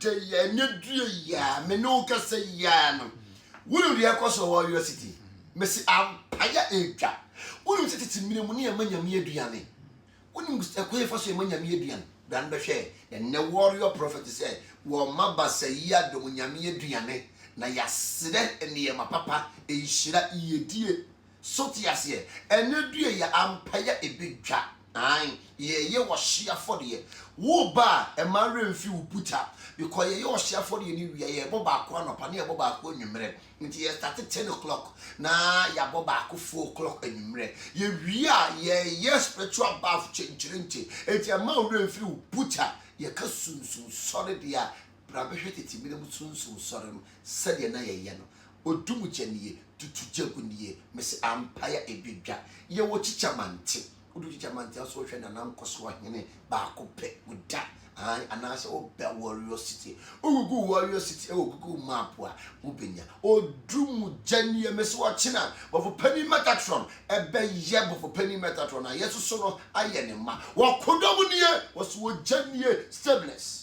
day ya nedu ya me no ka say ya no wonu de akoso Warrior City mesi ampaya edwa wonu tete mire mu ne amanyame aduane wonu akoye fa so amanyame aduane dan be hwe ne Warrior Prophet say wo mabasa yi adom nyame aduane na yasere ene ma papa ehira iyedie sotiase ene due ya ampaya ebedwa ai ye wo hia fode wo ba e ma remfi wo puta because ye wo hia fode ni wi ye boba akwa no pa na ye boba akwa nwumre nti ye start 10 o'clock na ya boba akwa 4 o'clock nwumre ye wi a ye spiritual bath chenchirinche enti ma remfi wo puta ye ka sunsun sore dia brabehwe tetimire mu sunsun sore no sade na ye ye no odumu janiye tutujaguniye mesi ampaya ebedwa ye wo chichamante udu chichamante aso hwe na nankoso ahene ba kope uda ai anase obe Warrior City ogugu Warrior City ogugu map a ubenya odumu janiye mesi wo china bofo pani metatron ebe ye bofo pani metatron na yeso so no aye ne ma wo kodomu niye wo so wo janiye stabless